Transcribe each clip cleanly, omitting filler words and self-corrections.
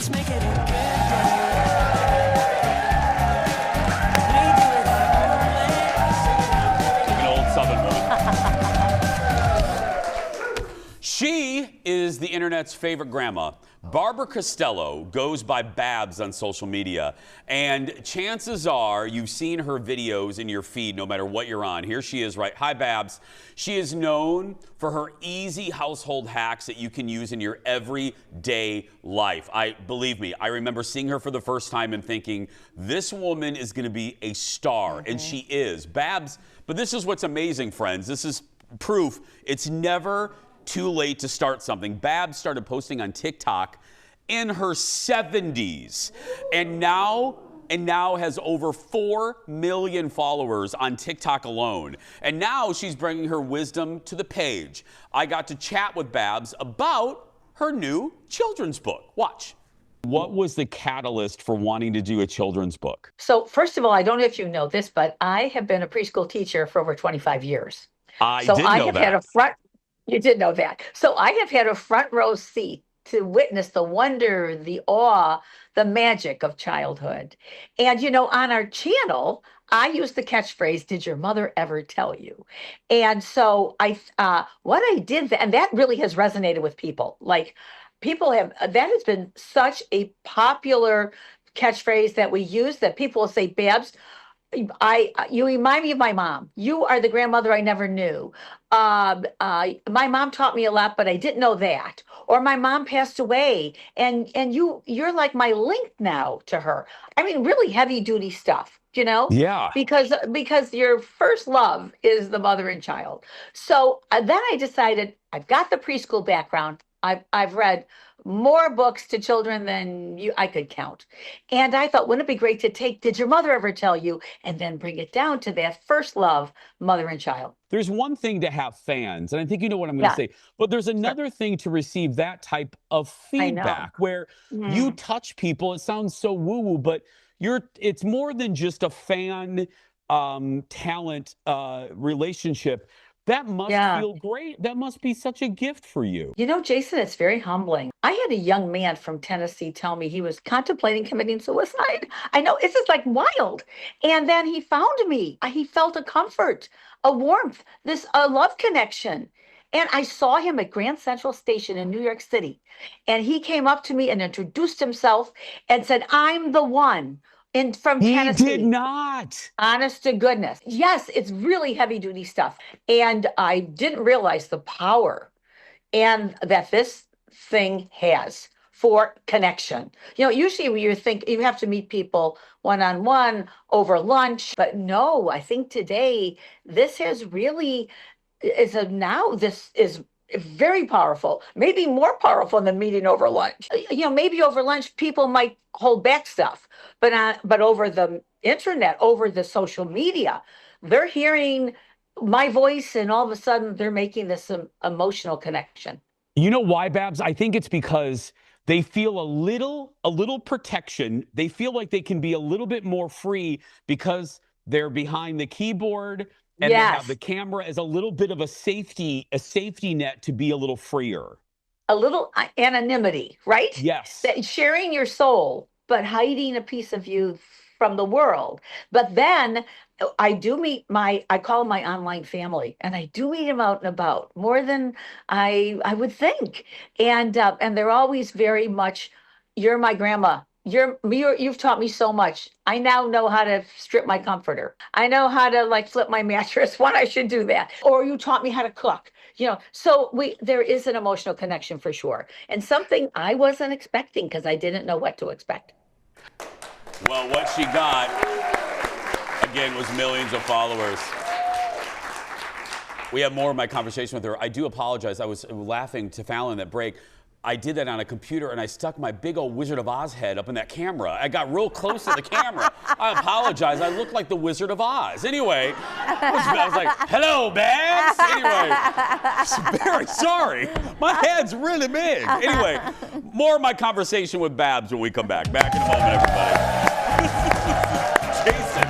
Let's make it a good day. An old Southern woman. She is the internet's favorite grandma. Barbara Costello goes by Babs on social media, and chances are you've seen her videos in your feed no matter what you're on. Here she is, right? Hi, Babs. She is known for her easy household hacks that you can use in your everyday life. Believe me, I remember seeing her for the first time and thinking, this woman is going to be a star, and she is. Babs, but this is what's amazing, friends. This is proof it's never too late to start something. Babs started posting on TikTok in her 70s and now has over 4 million followers on TikTok alone. And now she's bringing her wisdom to the page. I got to chat with Babs about her new children's book. Watch. What was the catalyst for wanting to do a children's book? So first of all, I don't know if you know this, but I have been a preschool teacher for over 25 years. I did know that. You did know that. So I have had a front row seat to witness the wonder, the awe, the magic of childhood. And, you know, on our channel, I use the catchphrase, "Did your mother ever tell you?" And so what I did, and that really has resonated with people. Like, that has been such a popular catchphrase that we use, that people will say, "Babs, you remind me of my mom. You are the grandmother I never knew. My mom taught me a lot, but I didn't know that." Or my mom passed away, and you're like my link now to her. I mean, really heavy duty stuff, you know? Yeah. Because your first love is the mother and child. So then I decided, I've got the preschool background. I've read more books to children than I could count. And I thought, wouldn't it be great to take "Did your mother ever tell you?" and then bring it down to that first love, mother and child. There's one thing to have fans, and I think you know what I'm going to say, but there's another thing to receive that type of feedback where you touch people. It sounds so woo-woo, but it's more than just a fan talent relationship. That must feel great. That must be such a gift for you. You know, Jason, it's very humbling. I had a young man from Tennessee tell me he was contemplating committing suicide. I know, it's just like wild. And then he found me. He felt a comfort, a warmth, a love connection. And I saw him at Grand Central Station in New York City. And he came up to me and introduced himself and said, "I'm the one." From Tennessee. He did not. Honest to goodness. Yes, it's really heavy duty stuff. And I didn't realize the power and that this thing has for connection. You know, usually when you have to meet people one-on-one over lunch, but no, I think today this is very powerful, maybe more powerful than meeting over lunch. You know, maybe over lunch, people might hold back stuff, but over the internet, over the social media, they're hearing my voice and all of a sudden they're making this emotional connection. You know why, Babs? I think it's because they feel a little protection. They feel like they can be a little bit more free because they're behind the keyboard. And they have the camera as a little bit of a safety net to be a little freer. A little anonymity, right? Yes. Sharing your soul, but hiding a piece of you from the world. But then I do meet I call them my online family, and I do meet them out and about more than I would think. And they're always very much, "You're my grandma. You've taught me so much. I now know how to strip my comforter. I know how to flip my mattress when I should do that. Or you taught me how to cook." You know, so there is an emotional connection for sure. And something I wasn't expecting because I didn't know what to expect. Well, what she got, again, was millions of followers. We have more of my conversation with her. I do apologize. I was laughing to Fallon at break. I did that on a computer, and I stuck my big old Wizard of Oz head up in that camera. I got real close to the camera. I apologize. I look like the Wizard of Oz. Anyway, I was like, "Hello, Babs." Anyway, very sorry. My head's really big. Anyway, more of my conversation with Babs when we come back. Back in a moment, everybody. Jason,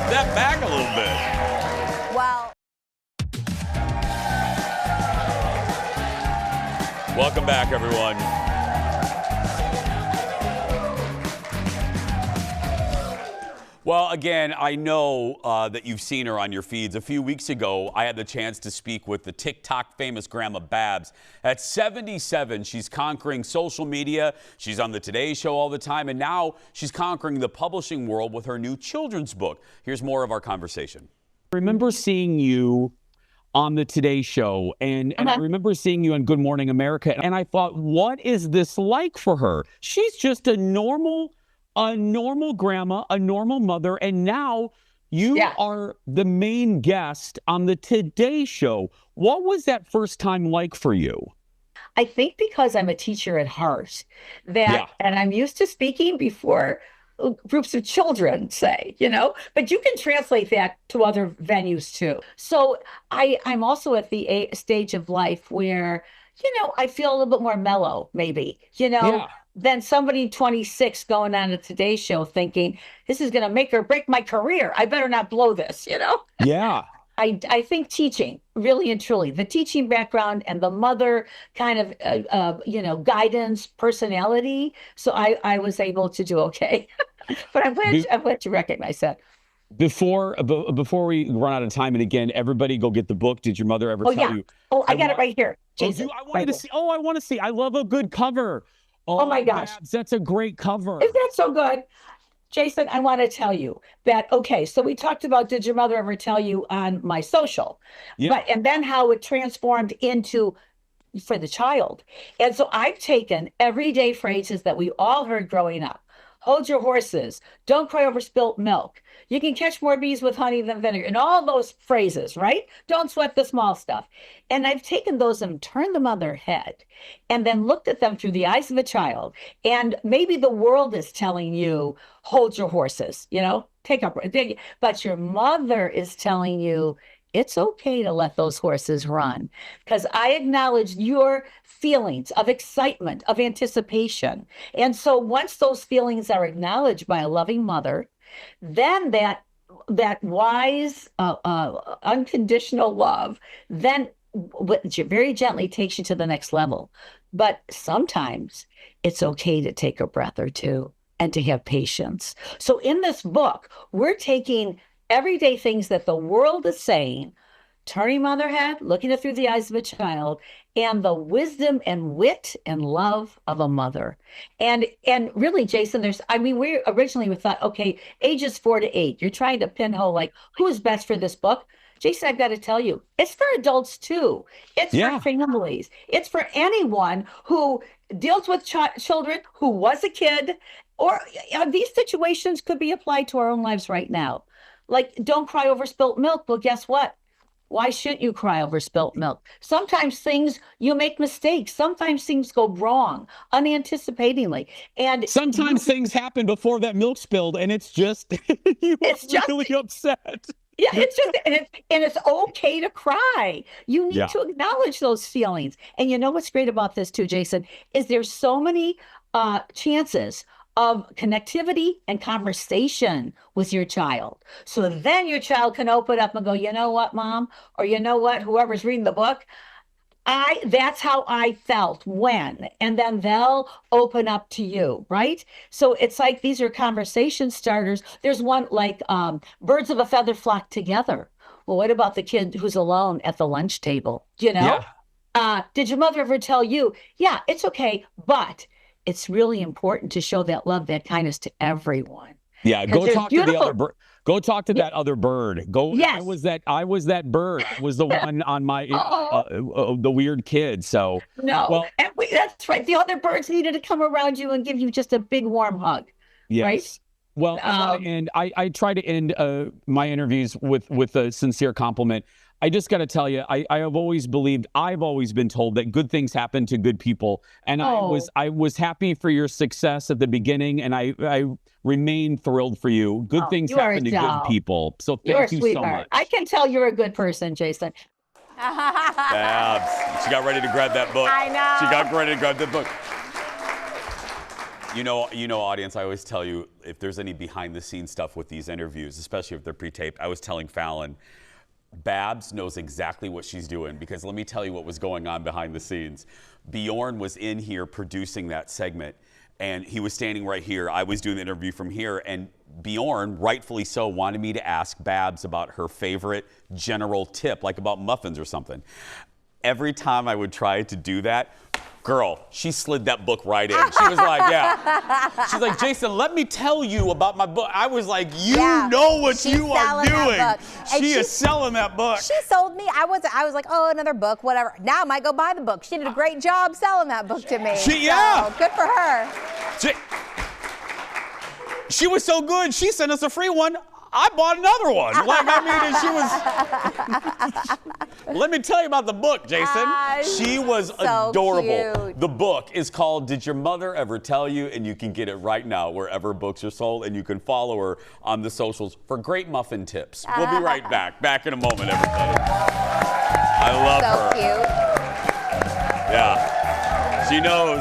step back a little bit. Well. Welcome back, everyone. Well, again, I know that you've seen her on your feeds. A few weeks ago, I had the chance to speak with the TikTok famous Grandma Babs. At 77, she's conquering social media. She's on the Today Show all the time, and now she's conquering the publishing world with her new children's book. Here's more of our conversation. I remember seeing you on the Today Show, and I remember seeing you on Good Morning America, and I thought, what is this like for her? She's just a normal grandma, a normal mother, and now you are the main guest on the Today Show. What was that first time like for you? I think because I'm a teacher at heart, and I'm used to speaking before groups of children, say, but you can translate that to other venues too. So I'm also at the stage of life where, I feel a little bit more mellow, maybe, than somebody 26 going on a Today Show thinking, this is going to make or break my career. I better not blow this, Yeah. I think teaching, really and truly, the teaching background and the mother kind of, guidance, personality. So I was able to do okay. But I'm glad you recognize that. Before we run out of time, and again, everybody go get the book. Did your mother ever tell you? Oh, I got it right here, Jason. I want to see. Oh, I want to see. I love a good cover. Oh my gosh. Babs, that's a great cover. Isn't that so good? Jason, I want to tell you that, okay, so we talked about, did your mother ever tell you on my social? Yeah. And then how it transformed into for the child. And so I've taken everyday phrases that we all heard growing up. Hold your horses. Don't cry over spilt milk. You can catch more bees with honey than vinegar. And all those phrases, right? Don't sweat the small stuff. And I've taken those and turned them on their head and then looked at them through the eyes of a child. And maybe the world is telling you, hold your horses, take up. But your mother is telling you, it's okay to let those horses run, because I acknowledge your feelings of excitement, of anticipation. And so once those feelings are acknowledged by a loving mother, then that wise, unconditional love, then very gently takes you to the next level. But sometimes it's okay to take a breath or two and to have patience. So in this book, we're taking everyday things that the world is saying, turning on their head, looking it through the eyes of a child, and the wisdom and wit and love of a mother. And really, Jason, we originally thought, okay, ages 4 to 8. You're trying to pinhole like who's best for this book. Jason, I've got to tell you, it's for adults too. It's for families. It's for anyone who deals with children, who was a kid, or these situations could be applied to our own lives right now. Like, don't cry over spilt milk. Well, guess what? Why shouldn't you cry over spilt milk? Sometimes you make mistakes. Sometimes things go wrong unanticipatingly. And sometimes things happen before that milk spilled, and it's just, really upset. Yeah, it's okay to cry. You need to acknowledge those feelings. And you know what's great about this too, Jason, is there's so many chances of connectivity and conversation with your child. So then your child can open up and go, you know what, Mom? Or you know what, whoever's reading the book, that's how I felt when, and then they'll open up to you, right? So it's like these are conversation starters. There's one like birds of a feather flock together. Well, what about the kid who's alone at the lunch table? Did your mother ever tell you, yeah, it's okay, but it's really important to show that love, that kindness to everyone. Yeah, go talk to the other bird. Go talk to that other bird. Go. Yes. I was that bird. I was the one on my the weird kid. So no, and that's right. The other birds needed to come around you and give you just a big warm hug. Yes. Right. Well, and I try to end my interviews with a sincere compliment. I just got to tell you, I have always believed, I've always been told that good things happen to good people. And I was happy for your success at the beginning, and I remain thrilled for you. Good things happen to good people. So thank you so much. I can tell you're a good person, Jason. Babs, she got ready to grab that book. I know. She got ready to grab that book. You know, audience, I always tell you, if there's any behind-the-scenes stuff with these interviews, especially if they're pre-taped, I was telling Fallon, Babs knows exactly what she's doing, because let me tell you what was going on behind the scenes. Bjorn was in here producing that segment, and he was standing right here. I was doing the interview from here, and Bjorn, rightfully so, wanted me to ask Babs about her favorite general tip, like about muffins or something. Every time I would try to do that, girl, she slid that book right in. She was like, yeah. She's like, Jason, let me tell you about my book. I was like, you know what you are doing. She is selling that book. She sold me. I was like, oh, another book, whatever. Now I might go buy the book. She did a great job selling that book to me. So, good for her. She was so good, she sent us a free one. I bought another one. Like, I mean, she was. Let me tell you about the book, Jason. She was so adorable. Cute. The book is called Did Your Mother Ever Tell You? And you can get it right now wherever books are sold. And you can follow her on the socials for great muffin tips. We'll be right back. Back in a moment, everybody. I love her. So cute. Yeah. She knows.